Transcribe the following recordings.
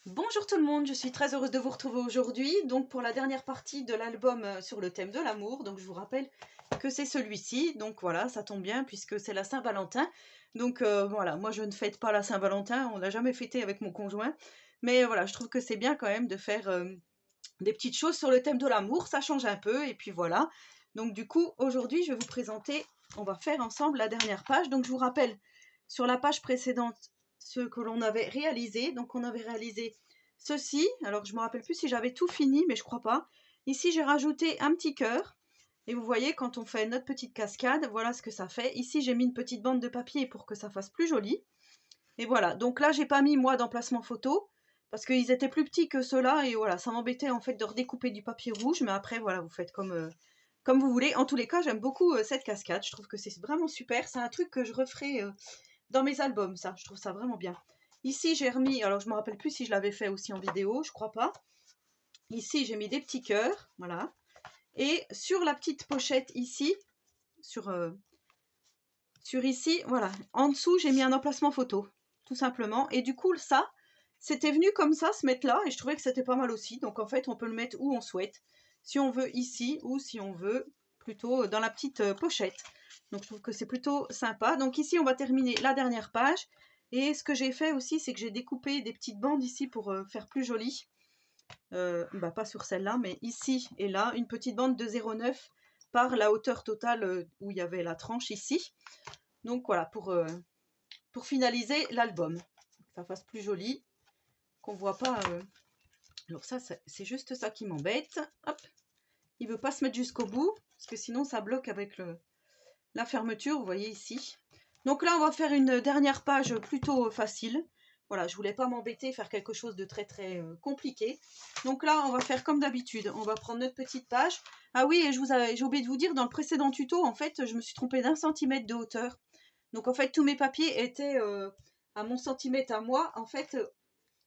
Bonjour tout le monde, je suis très heureuse de vous retrouver aujourd'hui, donc pour la dernière partie de l'album sur le thème de l'amour. Donc je vous rappelle que c'est celui-ci, donc voilà, ça tombe bien puisque c'est la Saint-Valentin. Donc voilà, moi je ne fête pas la Saint-Valentin, on n'a jamais fêté avec mon conjoint, mais voilà, je trouve que c'est bien quand même de faire des petites choses sur le thème de l'amour, ça change un peu, et puis voilà. Donc du coup, aujourd'hui je vais vous présenter, on va faire ensemble la dernière page. Donc je vous rappelle, sur la page précédente, ce que l'on avait réalisé. Donc on avait réalisé ceci, alors je me rappelle plus si j'avais tout fini, mais je crois pas. Ici j'ai rajouté un petit cœur, et vous voyez quand on fait notre petite cascade, voilà ce que ça fait. Ici j'ai mis une petite bande de papier pour que ça fasse plus joli. Et voilà, donc là j'ai pas mis moi d'emplacement photo, parce qu'ils étaient plus petits que ceux-là, et voilà, ça m'embêtait en fait de redécouper du papier rouge, mais après voilà, vous faites comme vous voulez. En tous les cas, j'aime beaucoup cette cascade, je trouve que c'est vraiment super, c'est un truc que je referai dans mes albums, ça, je trouve ça vraiment bien. Ici j'ai remis, alors je me rappelle plus si je l'avais fait aussi en vidéo, je crois pas. Ici j'ai mis des petits cœurs, voilà. Et sur la petite pochette ici, sur ici, voilà, en dessous j'ai mis un emplacement photo, tout simplement. Et du coup ça, c'était venu comme ça, se mettre là, et je trouvais que c'était pas mal aussi. Donc en fait on peut le mettre où on souhaite, si on veut ici, ou si on veut plutôt dans la petite pochette. Donc je trouve que c'est plutôt sympa. Donc ici on va terminer la dernière page. Et ce que j'ai fait aussi, c'est que j'ai découpé des petites bandes ici pour faire plus joli. Pas sur celle-là, mais ici et là, une petite bande de 0,9 par la hauteur totale où il y avait la tranche ici. Donc voilà, pour finaliser l'album. Que ça fasse plus joli, qu'on voit pas... Alors ça, c'est juste ça qui m'embête. Hop, il veut pas se mettre jusqu'au bout, parce que sinon ça bloque avec la fermeture, vous voyez ici. Donc là, on va faire une dernière page plutôt facile. Voilà, je voulais pas m'embêter, faire quelque chose de très très compliqué. Donc là, on va faire comme d'habitude. On va prendre notre petite page. Ah oui, et j'ai oublié de vous dire, dans le précédent tuto, en fait, je me suis trompée d'1 centimètre de hauteur. Donc en fait, tous mes papiers étaient à mon centimètre à moi. En fait,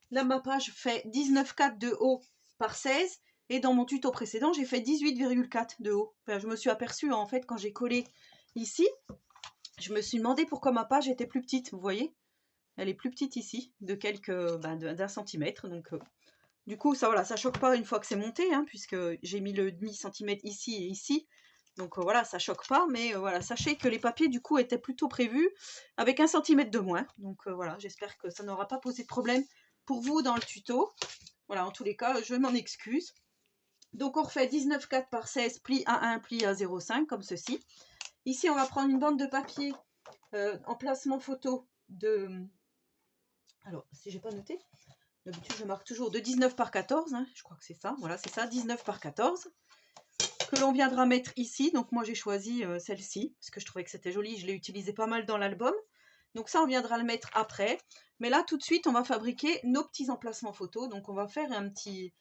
là, ma page fait 19,4 de haut par 16. Et dans mon tuto précédent, j'ai fait 18,4 de haut. Enfin, je me suis aperçue, en fait, quand j'ai collé ici, je me suis demandé pourquoi ma page était plus petite, vous voyez. Elle est plus petite ici, de d'1 centimètre. Donc, du coup, ça, voilà, ça choque pas une fois que c'est monté, hein, puisque j'ai mis le demi-centimètre ici et ici. Donc voilà, ça choque pas, mais voilà, sachez que les papiers du coup étaient plutôt prévus avec 1 centimètre de moins. Donc voilà, j'espère que ça n'aura pas posé de problème pour vous dans le tuto. Voilà, en tous les cas, je m'en excuse. Donc on refait 19,4 par 16, pli à 1, pli à 0,5, comme ceci. Ici, on va prendre une bande de papier emplacement photo de... Alors, si j'ai pas noté, d'habitude je marque toujours de 19 par 14, hein, je crois que c'est ça, voilà, c'est ça, 19 par 14. Que l'on viendra mettre ici. Donc moi j'ai choisi celle-ci parce que je trouvais que c'était joli, je l'ai utilisé pas mal dans l'album. Donc ça on viendra le mettre après, mais là tout de suite on va fabriquer nos petits emplacements photos. Donc on va faire un petit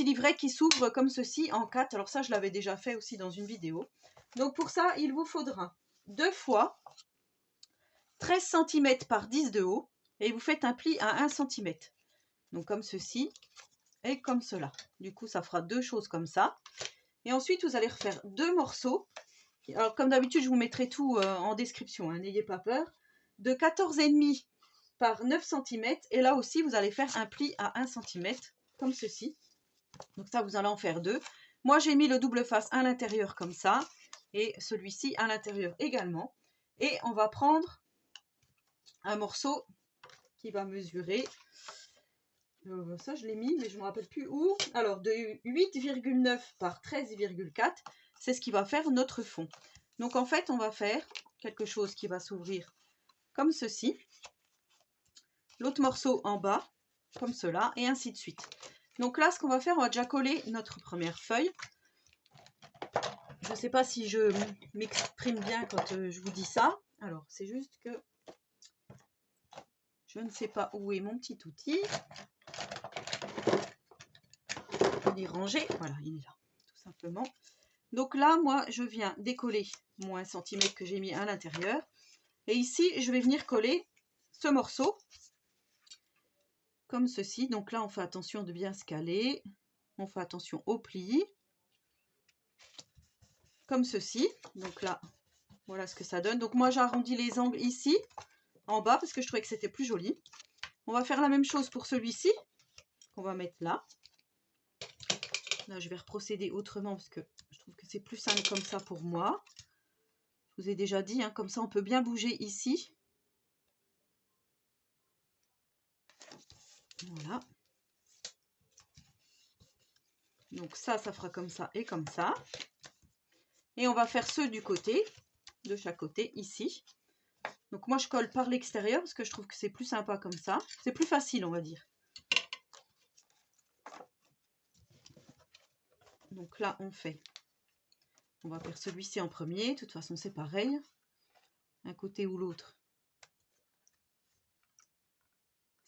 livret qui s'ouvre comme ceci en 4. Alors ça je l'avais déjà fait aussi dans une vidéo. Donc pour ça il vous faudra 2 fois 13 cm par 10 de haut, et vous faites un pli à 1 cm. Donc comme ceci et comme cela. Du coup ça fera deux choses comme ça. Et ensuite, vous allez refaire 2 morceaux. Alors, comme d'habitude, je vous mettrai tout en description, hein, n'ayez pas peur. De 14,5 par 9 cm. Et là aussi, vous allez faire un pli à 1 cm, comme ceci. Donc ça, vous allez en faire 2. Moi, j'ai mis le double face à l'intérieur comme ça. Et celui-ci à l'intérieur également. Et on va prendre un morceau qui va mesurer... ça, je l'ai mis, mais je ne me rappelle plus où. Alors, de 8,9 par 13,4, c'est ce qui va faire notre fond. Donc, en fait, on va faire quelque chose qui va s'ouvrir comme ceci. L'autre morceau en bas, comme cela, et ainsi de suite. Donc là, ce qu'on va faire, on va déjà coller notre première feuille. Je ne sais pas si je m'exprime bien quand je vous dis ça. Alors, c'est juste que je ne sais pas où est mon petit outil. Il est rangé, voilà, il est là, tout simplement. Donc là, moi, je viens décoller mon 1 cm que j'ai mis à l'intérieur. Et ici, je vais venir coller ce morceau, comme ceci. Donc là, on fait attention de bien se caler. On fait attention au pli, comme ceci. Donc là, voilà ce que ça donne. Donc moi, j'arrondis les angles ici, en bas, parce que je trouvais que c'était plus joli. On va faire la même chose pour celui-ci. qu'on va mettre là. Là, je vais procéder autrement parce que je trouve que c'est plus simple comme ça pour moi. Je vous ai déjà dit, hein, comme ça, on peut bien bouger ici. Voilà. Donc ça fera comme ça et comme ça. Et on va faire ceux du côté, de chaque côté, ici. Donc moi, je colle par l'extérieur parce que je trouve que c'est plus sympa comme ça. C'est plus facile, on va dire. Donc là, on va faire celui-ci en premier. De toute façon, c'est pareil. Un côté ou l'autre.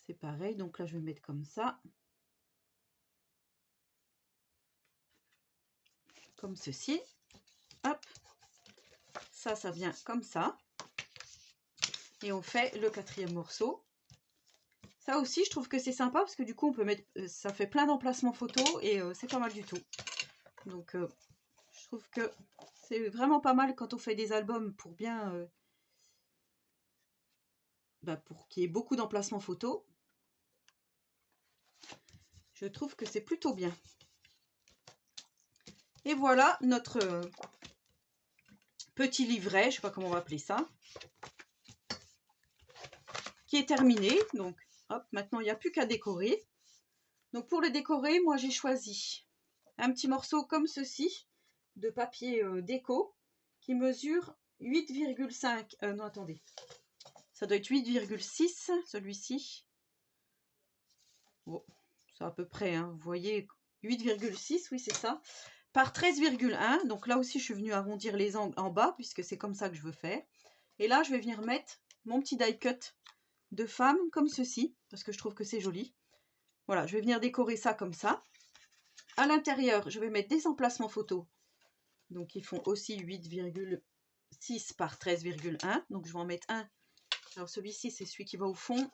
C'est pareil. Donc là, je vais mettre comme ça. Comme ceci. Hop. Ça vient comme ça. Et on fait le quatrième morceau. Ça aussi, je trouve que c'est sympa parce que du coup, on peut mettre, ça fait plein d'emplacements photos et c'est pas mal du tout. Donc, je trouve que c'est vraiment pas mal quand on fait des albums pour bien, pour qu'il y ait beaucoup d'emplacements photos. Je trouve que c'est plutôt bien. Et voilà notre petit livret, je sais pas comment on va appeler ça, qui est terminé. Donc, hop, maintenant il n'y a plus qu'à décorer. Donc pour le décorer, moi j'ai choisi un petit morceau comme ceci de papier déco qui mesure 8,5. Non, attendez. Ça doit être 8,6 celui-ci. Bon, c'est à peu près, hein, vous voyez, 8,6, oui c'est ça. Par 13,1. Donc là aussi je suis venue arrondir les angles en bas puisque c'est comme ça que je veux faire. Et là je vais venir mettre mon petit die cut de femme comme ceci parce que je trouve que c'est joli. Voilà, je vais venir décorer ça comme ça. À l'intérieur, je vais mettre des emplacements photos. Donc, ils font aussi 8,6 par 13,1. Donc, je vais en mettre un. Alors, celui-ci, c'est celui qui va au fond.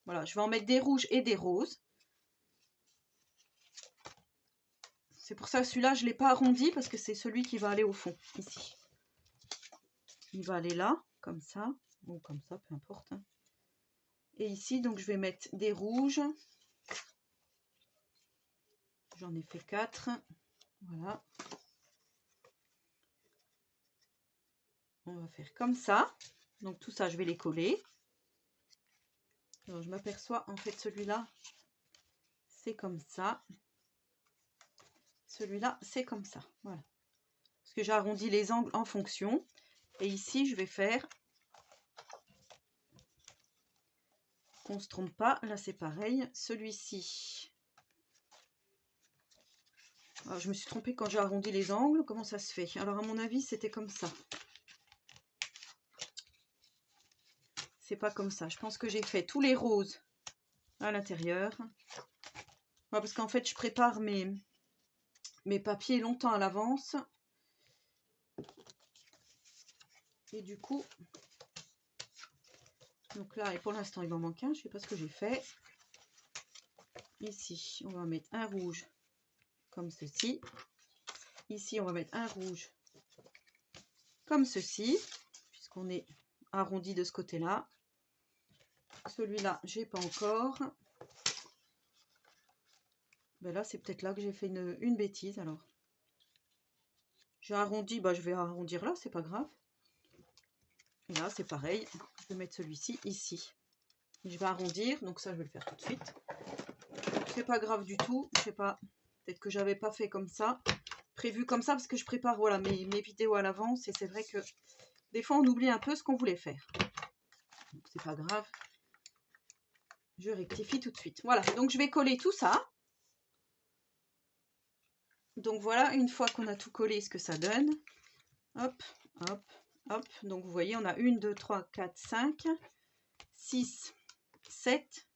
Voilà, je vais en mettre des rouges et des roses. C'est pour ça que celui-là, je ne l'ai pas arrondi parce que c'est celui qui va aller au fond, ici. Il va aller là, comme ça. Ou comme ça, peu importe. Hein. Et ici, donc, je vais mettre des rouges. J'en ai fait 4. Voilà. On va faire comme ça. Donc tout ça, je vais les coller. Alors je m'aperçois, en fait, celui-là, c'est comme ça. Celui-là, c'est comme ça. Voilà. Parce que j'ai arrondi les angles en fonction. Et ici, je vais faire... qu'on ne se trompe pas. Là, c'est pareil. Celui-ci... Alors, je me suis trompée quand j'ai arrondi les angles. Comment ça se fait? Alors, à mon avis, c'était comme ça. C'est pas comme ça. Je pense que j'ai fait tous les roses à l'intérieur. Ouais, parce qu'en fait, je prépare mes papiers longtemps à l'avance. Et du coup... Donc là, et pour l'instant, il m'en manque un. Je ne sais pas ce que j'ai fait. Ici, on va mettre un rouge comme ceci. Ici, on va mettre un rouge comme ceci, puisqu'on est arrondi de ce côté-là. Celui-là, j'ai pas encore. Ben là, c'est peut-être là que j'ai fait une bêtise, alors. J'ai arrondi, bah, je vais arrondir là, c'est pas grave. Et là, c'est pareil. Je vais mettre celui-ci ici. Je vais arrondir, donc ça, je vais le faire tout de suite. C'est pas grave du tout. Je sais pas, peut-être que j'avais pas fait comme ça, prévu comme ça, parce que je prépare voilà, mes vidéos à l'avance. Et c'est vrai que des fois, on oublie un peu ce qu'on voulait faire. Donc, c'est pas grave. Je rectifie tout de suite. Voilà, donc je vais coller tout ça. Donc voilà, une fois qu'on a tout collé, ce que ça donne. Hop, hop, hop. Donc vous voyez, on a 1, 2, 3, 4, 5, 6, 7,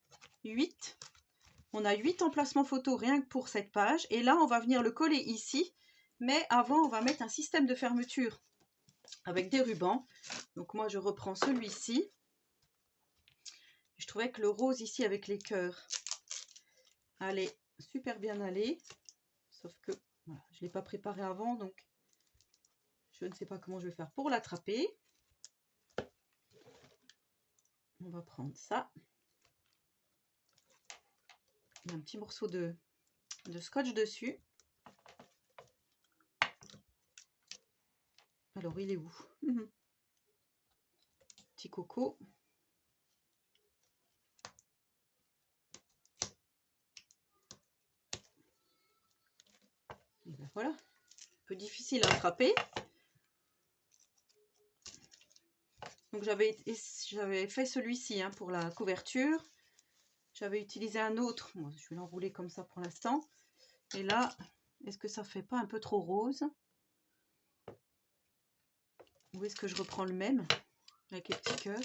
8. On a 8 emplacements photos rien que pour cette page. Et là, on va venir le coller ici. Mais avant, on va mettre un système de fermeture avec des rubans. Donc moi, je reprends celui-ci. Je trouvais que le rose ici avec les cœurs allait super bien aller. Sauf que voilà, je ne l'ai pas préparé avant, donc je ne sais pas comment je vais faire pour l'attraper. On va prendre ça. Il y a un petit morceau de scotch dessus. Alors, il est où? Petit coco. Et ben voilà. Un peu difficile à attraper. Donc, j'avais fait celui-ci hein, pour la couverture. J'avais utilisé un autre. Bon, je vais l'enrouler comme ça pour l'instant. Et là, est-ce que ça fait pas un peu trop rose? Ou est-ce que je reprends le même avec les petits cœurs?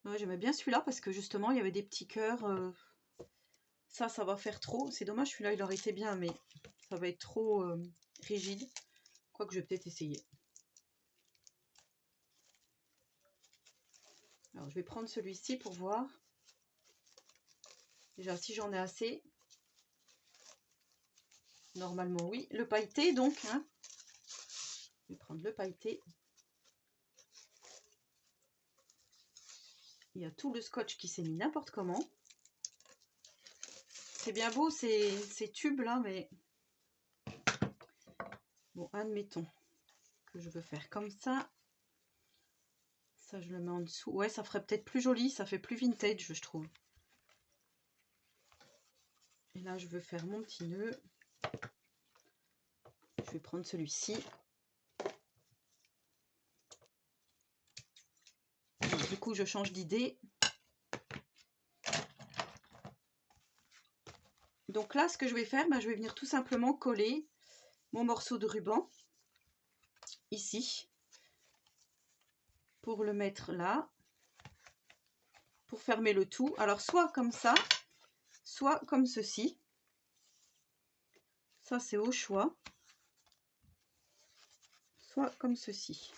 Ouais, j'aimais bien celui-là parce que justement il y avait des petits cœurs. Ça va faire trop. C'est dommage, celui-là il aurait été bien, mais ça va être trop rigide. Quoique je vais peut-être essayer. Alors je vais prendre celui-ci pour voir. Déjà si j'en ai assez. Normalement oui. Le pailleté donc. Hein. Je vais prendre le pailleté. Il y a tout le scotch qui s'est mis n'importe comment. C'est bien beau ces tubes là, mais bon, admettons que je veux faire comme ça. Ça, je le mets en dessous. Ouais, ça ferait peut-être plus joli, ça fait plus vintage, je trouve. Et là, je veux faire mon petit nœud. Je vais prendre celui-ci. Du coup, je change d'idée. Donc là, ce que je vais faire, je vais venir tout simplement coller mon morceau de ruban ici pour le mettre là, pour fermer le tout. Alors, soit comme ça, soit comme ceci. Ça, c'est au choix. Soit comme ceci.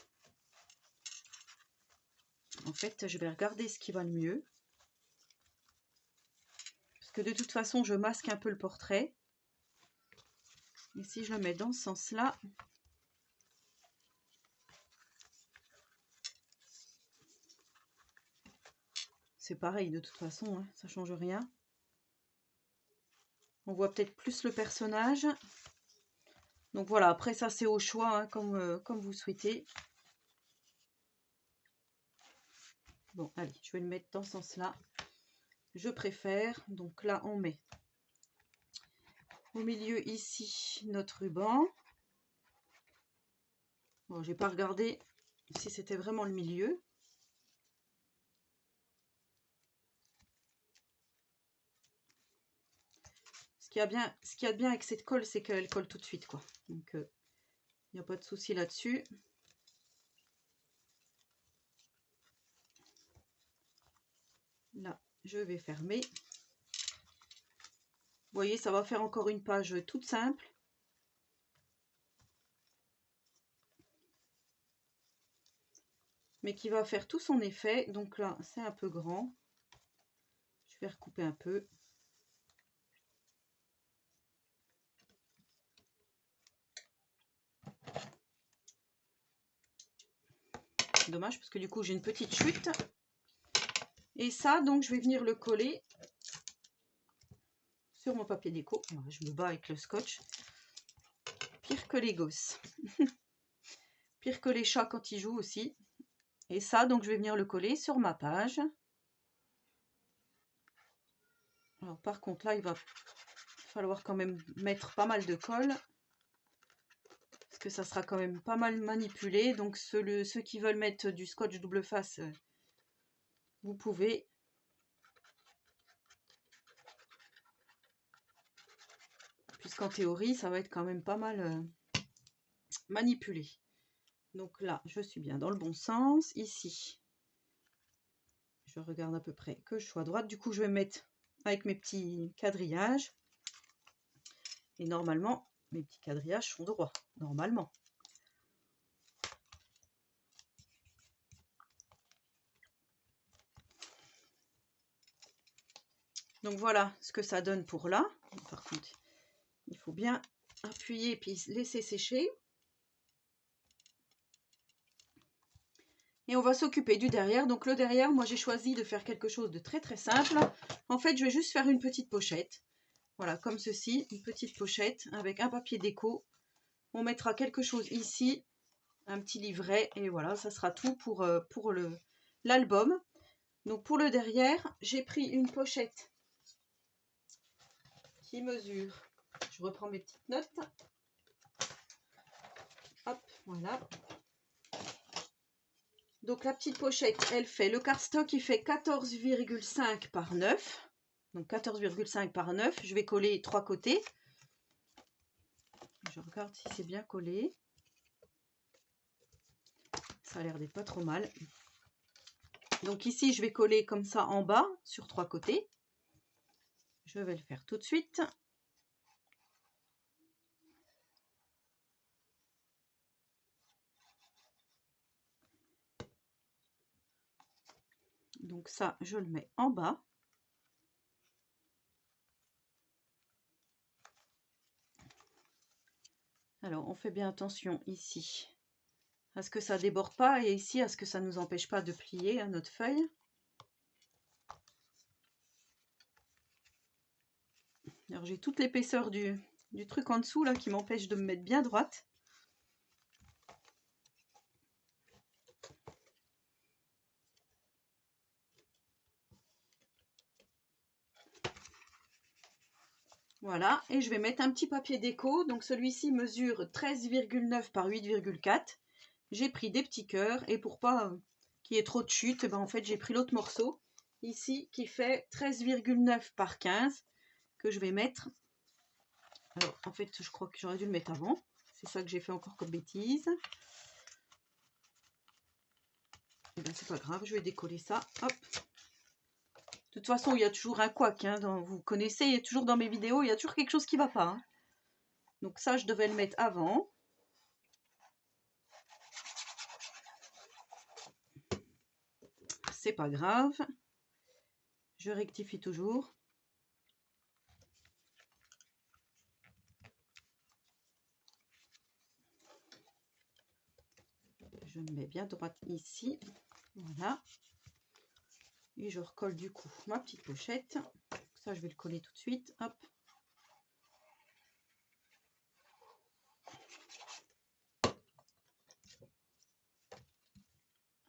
En fait, je vais regarder ce qui va le mieux. Parce que de toute façon, je masque un peu le portrait. Et si je le mets dans ce sens-là, c'est pareil de toute façon, hein, ça change rien. On voit peut-être plus le personnage. Donc voilà, après ça c'est au choix, hein, comme vous souhaitez. Bon, allez, je vais le mettre dans ce sens-là. Je préfère. Donc là, on met au milieu ici notre ruban. Bon, j'ai pas regardé si c'était vraiment le milieu. Ce qu'il y a de bien avec cette colle, c'est qu'elle colle tout de suite, quoi. Donc, il n'y a pas de souci là-dessus. Là, je vais fermer. Vous voyez, ça va faire encore une page toute simple. Mais qui va faire tout son effet. Donc là, c'est un peu grand. Je vais recouper un peu. Dommage parce que du coup j'ai une petite chute. Et ça, donc je vais venir le coller sur mon papier déco. Je me bats avec le scotch. Pire que les gosses. Pire que les chats quand ils jouent aussi. Et ça, donc je vais venir le coller sur ma page. Alors par contre là, il va falloir quand même mettre pas mal de colle. Parce que ça sera quand même pas mal manipulé. Donc ceux qui veulent mettre du scotch double face, vous pouvez. Puisqu'en théorie, ça va être quand même pas mal manipulé. Donc là, je suis bien dans le bon sens. Ici, je regarde à peu près que je sois droite. Du coup, je vais mettre avec mes petits quadrillages. Et normalement, mes petits quadrillages sont droits. Normalement. Donc voilà ce que ça donne pour là. Par contre, il faut bien appuyer et puis laisser sécher. Et on va s'occuper du derrière. Donc le derrière, moi j'ai choisi de faire quelque chose de très très simple. En fait, je vais juste faire une petite pochette. Voilà, comme ceci, une petite pochette avec un papier déco. On mettra quelque chose ici, un petit livret, et voilà, ça sera tout pour l'album. Donc pour le derrière, j'ai pris une pochette qui mesure, je reprends mes petites notes. Hop, voilà. Donc la petite pochette, elle fait, le cardstock, il fait 14,5 par 9. Donc 14,5 par 9. Je vais coller 3 côtés. Je regarde si c'est bien collé. Ça a l'air d'être pas trop mal. Donc ici, je vais coller comme ça en bas sur 3 côtés. Je vais le faire tout de suite. Donc ça, je le mets en bas. Alors, on fait bien attention ici à ce que ça déborde pas et ici à ce que ça ne nous empêche pas de plier à notre feuille. Alors, j'ai toute l'épaisseur du truc en dessous là qui m'empêche de me mettre bien droite. Voilà, et je vais mettre un petit papier déco. Donc celui-ci mesure 13,9 par 8,4. J'ai pris des petits cœurs et pour pas qu'il y ait trop de chute, ben en fait j'ai pris l'autre morceau ici qui fait 13,9 par 15 que je vais mettre. Alors en fait je crois que j'aurais dû le mettre avant. C'est ça que j'ai fait encore comme bêtise. Et ben c'est pas grave, je vais décoller ça. Hop. De toute façon, il y a toujours un couac, hein, vous connaissez, il y a toujours dans mes vidéos, il y a toujours quelque chose qui ne va pas. Hein. Donc ça, je devais le mettre avant. C'est pas grave. Je rectifie toujours. Je me mets bien droite ici. Voilà. Et je recolle du coup ma petite pochette. Ça, je vais le coller tout de suite. Hop.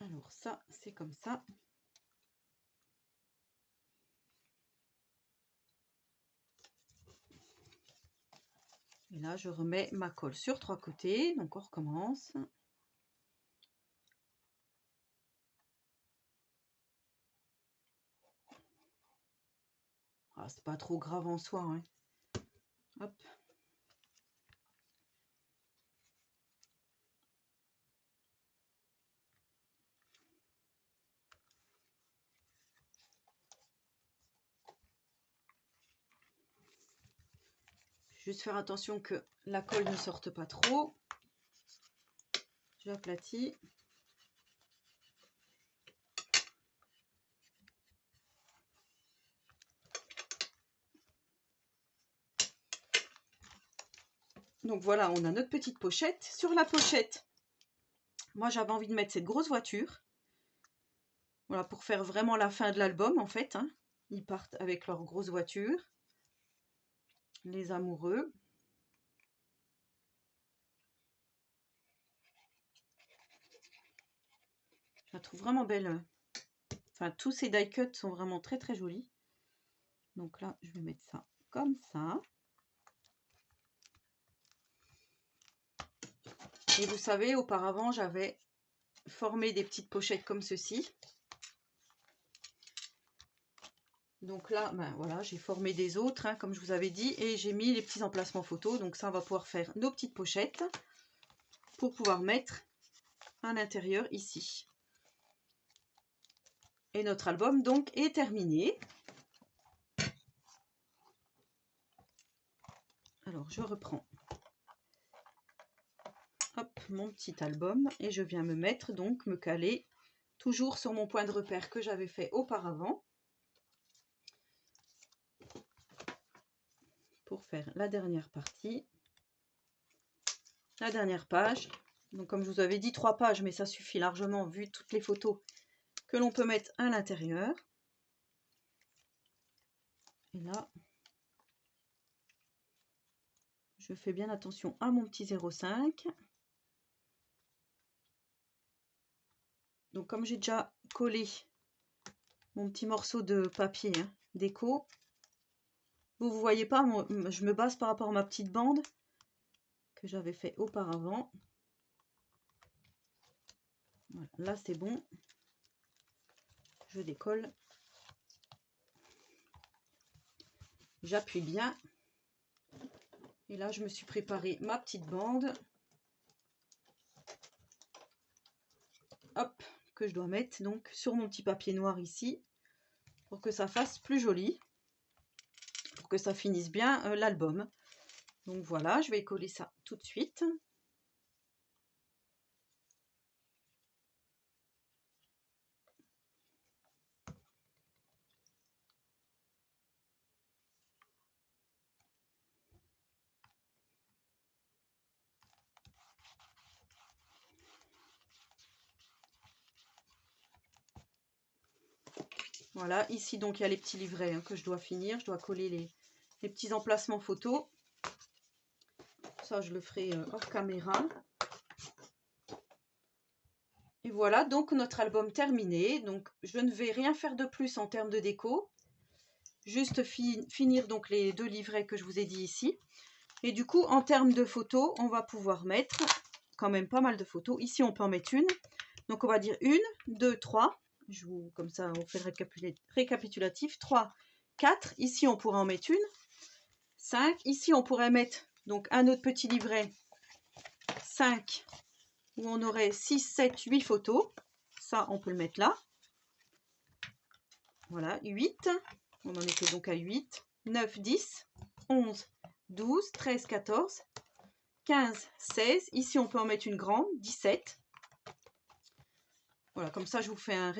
Alors ça, c'est comme ça. Et là, je remets ma colle sur 3 côtés. Donc, on recommence. Ah, c'est pas trop grave en soi. Hein. Hop. Juste faire attention que la colle ne sorte pas trop. J'aplatis. Donc voilà, on a notre petite pochette. Sur la pochette, moi j'avais envie de mettre cette grosse voiture. Voilà, pour faire vraiment la fin de l'album en fait. Hein. Ils partent avec leur grosse voiture. Les amoureux. Je la trouve vraiment belle. Enfin, tous ces die cuts sont vraiment très très jolis. Donc là, je vais mettre ça comme ça. Et vous savez, auparavant, j'avais formé des petites pochettes comme ceci. Donc là, ben voilà, j'ai formé des autres, hein, comme je vous avais dit, et j'ai mis les petits emplacements photos. Donc ça, on va pouvoir faire nos petites pochettes pour pouvoir mettre à l'intérieur ici. Et notre album, donc, est terminé. Alors, je reprends hop, mon petit album et je viens me mettre, donc, me caler toujours sur mon point de repère que j'avais fait auparavant. Pour faire la dernière partie, la dernière page. Donc comme je vous avais dit, 3 pages, mais ça suffit largement vu toutes les photos que l'on peut mettre à l'intérieur. Et là, je fais bien attention à mon petit 0,5. Donc comme j'ai déjà collé mon petit morceau de papier déco, vous ne voyez pas, je me base par rapport à ma petite bande que j'avais fait auparavant. Voilà, là c'est bon. Je décolle. J'appuie bien. Et là, je me suis préparé ma petite bande. Hop, que je dois mettre donc sur mon petit papier noir ici pour que ça fasse plus joli, pour que ça finisse bien l'album. Donc voilà, je vais coller ça tout de suite. Voilà, ici donc il y a les petits livrets que je dois finir. Je dois coller les petits emplacements photos. Ça, je le ferai hors caméra. Et voilà, donc notre album terminé. Donc je ne vais rien faire de plus en termes de déco. Juste finir donc les 2 livrets que je vous ai dit ici. Et du coup, en termes de photos, on va pouvoir mettre quand même pas mal de photos. Ici, on peut en mettre une. Donc on va dire 1, 2, 3. Comme ça, on fait le récapitulatif. 3, 4. Ici, on pourrait en mettre une. 5. Ici, on pourrait mettre donc un autre petit livret. 5, où on aurait 6, 7, 8 photos. Ça, on peut le mettre là. Voilà, 8. On en était donc à 8. 9, 10, 11, 12, 13, 14, 15, 16. Ici, on peut en mettre une grande, 17. Voilà, comme ça, je vous fais un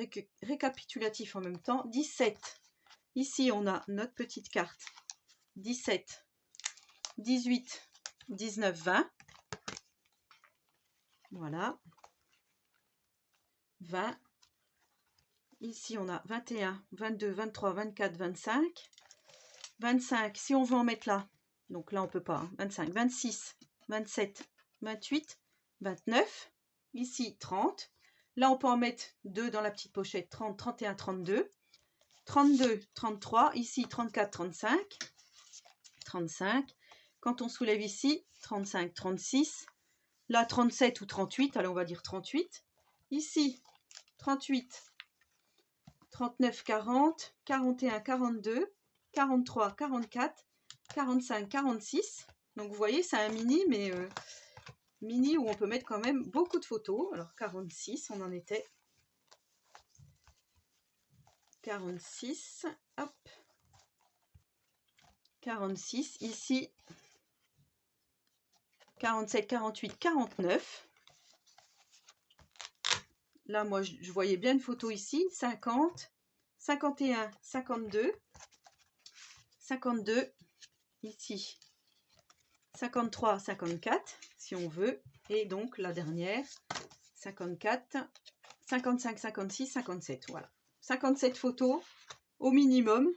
récapitulatif en même temps. 17. Ici, on a notre petite carte. 17, 18, 19, 20. Voilà. 20. Ici, on a 21, 22, 23, 24, 25. 25, si on veut en mettre là. Donc là, on ne peut pas. 25, 26, 27, 28, 29. Ici, 30. Là, on peut en mettre 2 dans la petite pochette. 30, 31, 32. 32, 33. Ici, 34, 35. 35. Quand on soulève ici, 35, 36. Là, 37 ou 38. Allez, on va dire 38. Ici, 38, 39, 40. 41, 42. 43, 44. 45, 46. Donc, vous voyez, c'est un mini, mais mini où on peut mettre quand même beaucoup de photos. Alors, 46, on en était. 46, hop. 46, ici. 47, 48, 49. Là, moi, je voyais bien une photo ici. 50, 51, 52. 52, ici. 53, 54, si on veut. Et donc, la dernière, 54, 55, 56, 57. Voilà. 57 photos au minimum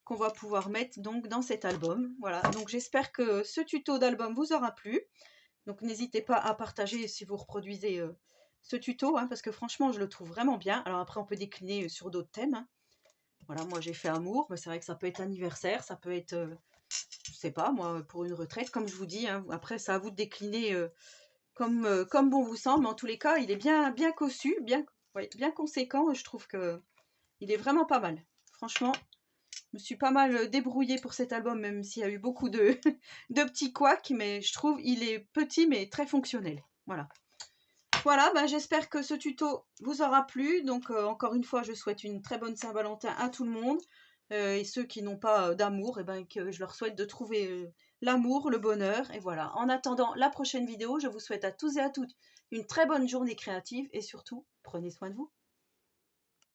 qu'on va pouvoir mettre donc dans cet album. Voilà, donc j'espère que ce tuto d'album vous aura plu. Donc n'hésitez pas à partager si vous reproduisez ce tuto, parce que franchement je le trouve vraiment bien. Alors après on peut décliner sur d'autres thèmes. Voilà, moi j'ai fait amour, mais c'est vrai que ça peut être anniversaire, ça peut être, je sais pas moi, pour une retraite, comme je vous dis. Après c'est à vous de décliner comme bon vous semble. Mais en tous les cas, il est bien cossu, bien conséquent. Je trouve que il est vraiment pas mal. Franchement, je me suis pas mal débrouillée pour cet album, même s'il y a eu beaucoup de, de petits couacs, mais je trouve il est petit mais très fonctionnel. Voilà. Voilà, j'espère que ce tuto vous aura plu. Donc encore une fois, je souhaite une très bonne Saint-Valentin à tout le monde. Et ceux qui n'ont pas d'amour, que je leur souhaite de trouver l'amour, le bonheur. Et voilà, en attendant la prochaine vidéo, je vous souhaite à tous et à toutes une très bonne journée créative et surtout, prenez soin de vous.